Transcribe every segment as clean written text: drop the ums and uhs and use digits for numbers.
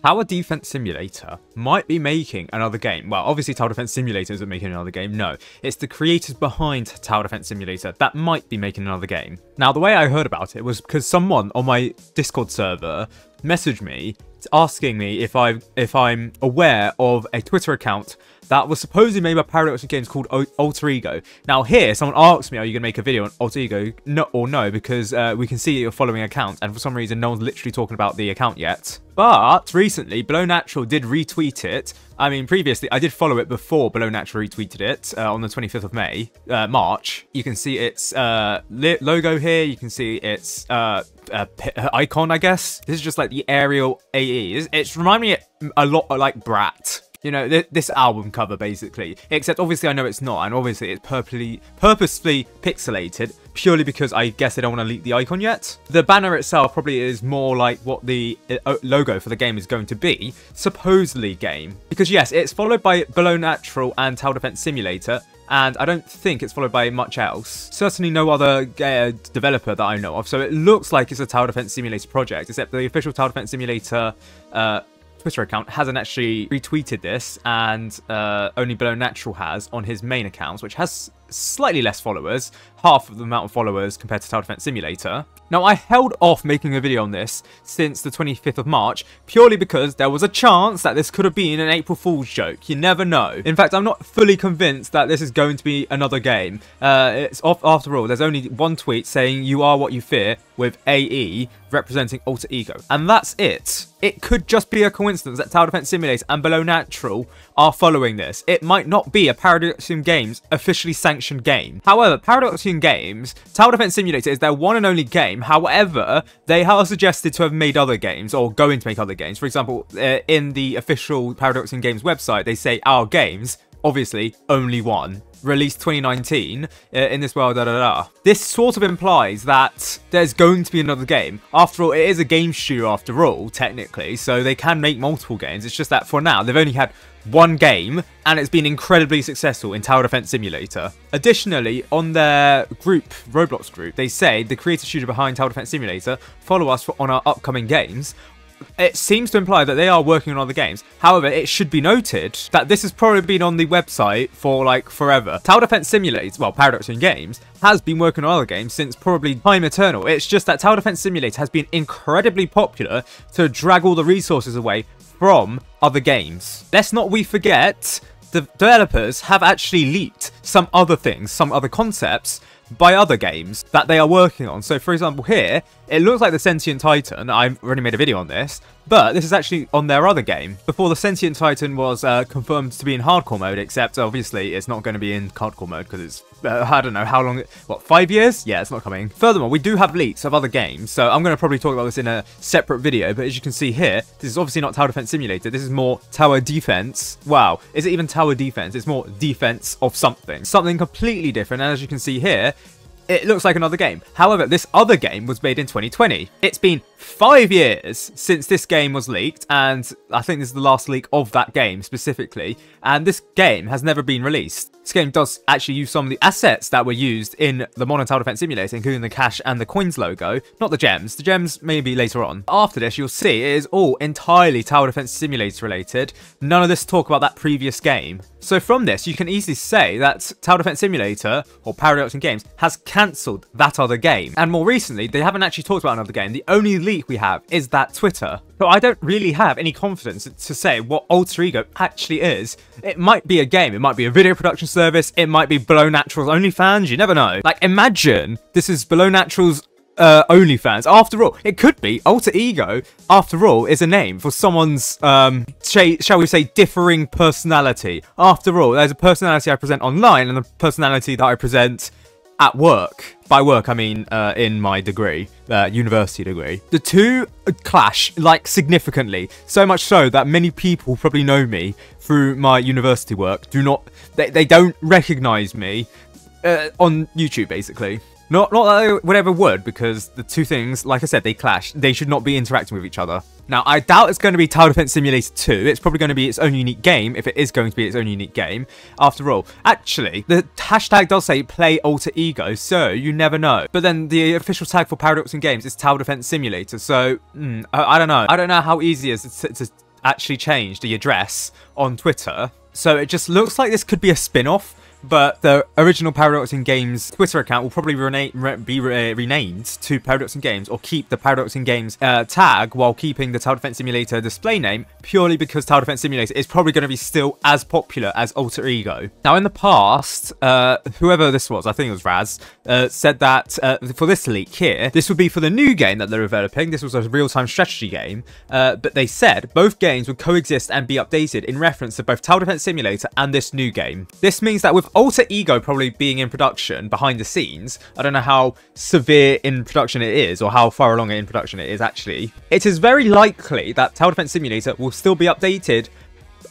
Tower Defense Simulator might be making another game. Well, obviously Tower Defense Simulator isn't making another game, no. It's the creators behind Tower Defense Simulator that might be making another game. Now, the way I heard about it was because someone on my Discord server messaged me asking me if I'm aware of a Twitter account that was supposedly made by Paradoxum Games called Alter Ego. Now here, someone asked me, are you going to make a video on Alter Ego? No or no, because we can see you're following an account, and for some reason no one's literally talking about the account yet. But recently, Below Natural did retweet it. I mean, previously, I did follow it before Below Natural retweeted it on the 25th of March. You can see its logo here. You can see its icon, I guess. This is just like the aerial AE. It's reminding me a lot like Brat. You know, this album cover, basically. Except, obviously, I know it's not. And obviously, it's purposefully pixelated. Purely because I guess they don't want to leak the icon yet. The banner itself probably is more like what the logo for the game is going to be. Supposedly game. Because, yes, it's followed by Below Natural and Tower Defense Simulator. And I don't think it's followed by much else. Certainly no other developer that I know of. So it looks like it's a Tower Defense Simulator project. Except the official Tower Defense Simulator Twitter account hasn't actually retweeted this, and only Below Natural has on his main account, which has slightly less followers, half of the amount of followers compared to Tower Defense Simulator. Now, I held off making a video on this since the 25th of March, purely because there was a chance that this could have been an April Fool's joke. You never know. In fact, I'm not fully convinced that this is going to be another game. It's off, after all, there's only one tweet saying you are what you fear, with AE representing Alter Ego. And that's it. It could just be a coincidence that Tower Defense Simulator and Below Natural are following this. It might not be a Paradoxum Games officially sanctioned game. However, Paradoxum Games, Tower Defense Simulator is their one and only game. However, they are suggested to have made other games, or going to make other games. For example, in the official Paradoxum Games website, they say our games, obviously, only one. Released 2019, in this world, This sort of implies that there's going to be another game. After all, it is a game studio after all, technically, so they can make multiple games. It's just that for now, they've only had one game, and it's been incredibly successful in Tower Defense Simulator. Additionally, on their group, Roblox group, they say the creative studio behind Tower Defense Simulator follow us on our upcoming games. It seems to imply that they are working on other games. However, it should be noted that this has probably been on the website for like forever. Tower Defense Simulator, well, Paradoxum Games, has been working on other games since probably time eternal. It's just that Tower Defense Simulator has been incredibly popular to drag all the resources away from other games. Let's not forget, the developers have actually leaked some other things, some other concepts by other games that they are working on. So for example here, it looks like the Sentient Titan. I've already made a video on this, but this is actually on their other game. Before, the Sentient Titan was confirmed to be in hardcore mode, except obviously it's not going to be in hardcore mode because it's, I don't know how long, what, 5 years? Yeah, it's not coming. Furthermore, we do have leaks of other games, so I'm going to probably talk about this in a separate video, but as you can see here, this is obviously not Tower Defense Simulator, this is more Tower Defense. Wow, is it even Tower Defense? It's more defense of something. Something completely different, and as you can see here, it looks like another game. However, this other game was made in 2020. It's been 5 years since this game was leaked, and I think this is the last leak of that game specifically, and this game has never been released. This game does actually use some of the assets that were used in the modern Tower Defense Simulator, including the cash and the coins logo, not the gems. The gems maybe later on. After this, you'll see it is all entirely Tower Defense Simulator related. None of this talk about that previous game. So from this, you can easily say that Tower Defense Simulator, or Paradoxum Games, has cancelled that other game. And more recently, they haven't actually talked about another game. The only leak we have is that Twitter. So I don't really have any confidence to say what Alter Ego actually is. It might be a game, it might be a video production service, it might be Below Natural's OnlyFans, you never know. Like, imagine this is Below Natural's OnlyFans. After all, it could be. Alter Ego, after all, is a name for someone's, shall we say, differing personality. After all, there's a personality I present online and a personality that I present at work. By work, I mean in my degree, university degree. The two clash, like, significantly. So much so that many people probably know me through my university work. They don't recognize me on YouTube, basically. Not that they would ever would, because the two things, like I said, they clash. They should not be interacting with each other. Now, I doubt it's going to be Tower Defense Simulator 2. It's probably going to be its own unique game, if it is going to be its own unique game. After all, actually, the hashtag does say play Alter Ego, so you never know. But then the official tag for Paradoxum Games is Tower Defense Simulator, so I don't know. I don't know how easy it is to actually changed the address on Twitter. So it just looks like this could be a spin-off. But the original Paradoxum Games Twitter account will probably be renamed to Paradoxum Games, or keep the Paradoxum Games tag while keeping the Tower Defense Simulator display name, purely because Tower Defense Simulator is probably going to be still as popular as Alter Ego. Now, in the past, whoever this was, I think it was Raz, said that for this leak here, this would be for the new game that they're developing. This was a real-time strategy game, but they said both games would coexist and be updated in reference to both Tower Defense Simulator and this new game. This means that with Alter Ego probably being in production behind the scenes, I don't know how severe in production it is, or how far along in production it is actually, it is very likely that Tower Defense Simulator will still be updated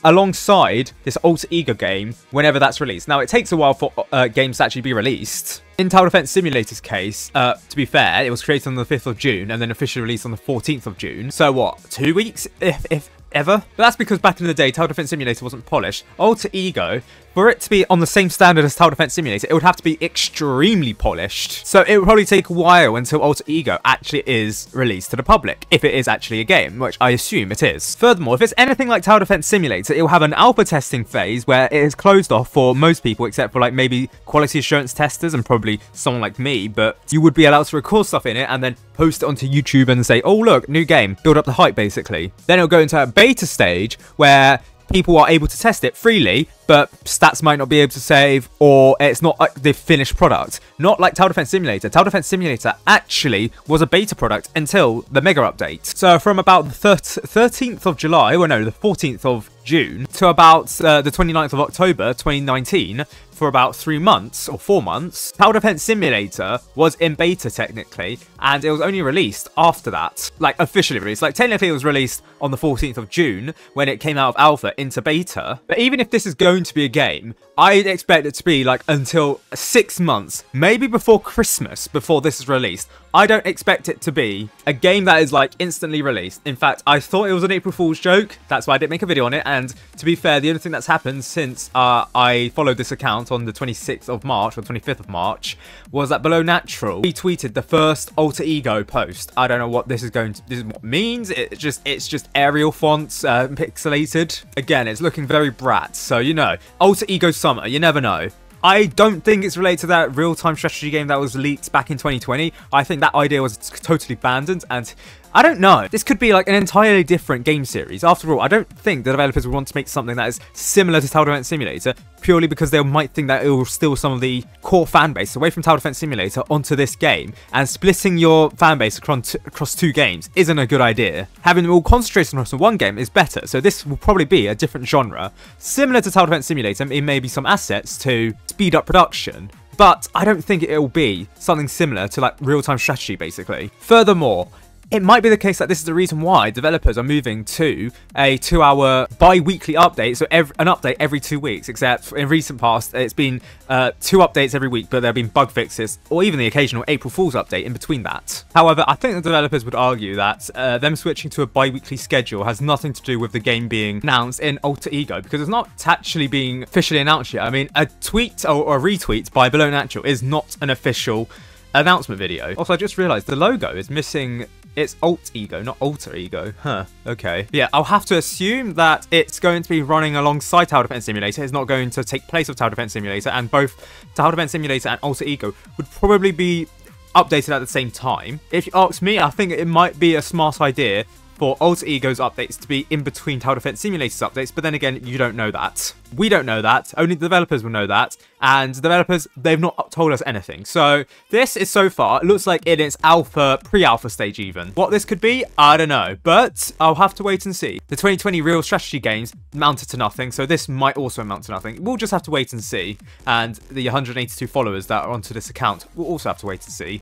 alongside this Alter Ego game whenever that's released. Now, it takes a while for games to actually be released. In Tower Defense Simulator's case, to be fair, it was created on the 5th of June and then officially released on the 14th of June. So what, 2 weeks, if ever? But that's because back in the day, Tower Defense Simulator wasn't polished. Alter Ego, for it to be on the same standard as Tower Defense Simulator, it would have to be extremely polished. So it would probably take a while until Alter Ego actually is released to the public, if it is actually a game, which I assume it is. Furthermore, if it's anything like Tower Defense Simulator, it will have an alpha testing phase where it is closed off for most people, except for like maybe quality assurance testers and probably someone like me, but you would be allowed to record stuff in it and then post it onto YouTube and say, oh look, new game, build up the hype basically. Then it'll go into a beta stage where people are able to test it freely, but stats might not be able to save, or it's not like the finished product. Not like Tower Defense Simulator. Tower Defense Simulator actually was a beta product until the mega update. So from about the 13th of July, well no, the 14th of June, to about the 29th of October 2019, for about 3 months or 4 months, Tower Defense Simulator was in beta technically, and it was only released after that, like officially released. Like technically it was released on the 14th of June when it came out of alpha into beta. But even if this is going to be a game, I'd expect it to be like until 6 months, maybe before Christmas, before this is released. I don't expect it to be a game that is like instantly released. In fact, I thought it was an April Fool's joke. That's why I didn't make a video on it. And to be fair, the only thing that's happened since I followed this account on the 26th of March or 25th of March was that Below Natural retweeted the first Alter Ego post. I don't know what this is going to, this is what it means. It's just Arial fonts, pixelated. Again, it's looking very brat. So, you know, Alter Ego Summer, you never know. I don't think it's related to that real-time strategy game that was leaked back in 2020. I think that idea was totally abandoned, and I don't know. This could be like an entirely different game series. After all, I don't think the developers would want to make something that is similar to Tower Defense Simulator, purely because they might think that it will steal some of the core fan base away from Tower Defense Simulator onto this game, and splitting your fan base across 2 games isn't a good idea. Having them all concentrated on one game is better, so this will probably be a different genre. Similar to Tower Defense Simulator, it may be some assets to speed up production, but I don't think it will be something similar to like real-time strategy basically. Furthermore, it might be the case that this is the reason why developers are moving to a 2-hour bi-weekly update, so an update every 2 weeks, except in recent past it's been 2 updates every week, but there have been bug fixes or even the occasional April Fool's update in between that. However, I think the developers would argue that them switching to a bi-weekly schedule has nothing to do with the game being announced in Alter Ego, because it's not actually being officially announced yet. I mean, a tweet or a retweet by Below Natural is not an official announcement video. Also, I just realized the logo is missing. It's Alt Ego, not Alter Ego. Huh, okay. Yeah, I'll have to assume that it's going to be running alongside Tower Defense Simulator. It's not going to take place of Tower Defense Simulator, and both Tower Defense Simulator and Alter Ego would probably be updated at the same time. If you ask me, I think it might be a smart idea for Alter Ego's updates to be in between Tower Defense Simulator's updates, but then again, you don't know that. We don't know that, only the developers will know that, and the developers, they've not told us anything. So this is so far, it looks like in its alpha, pre-alpha stage even. What this could be, I don't know, but I'll have to wait and see. The 2020 real strategy games mounted to nothing, so this might also amount to nothing. We'll just have to wait and see, and the 182 followers that are onto this account will also have to wait and see.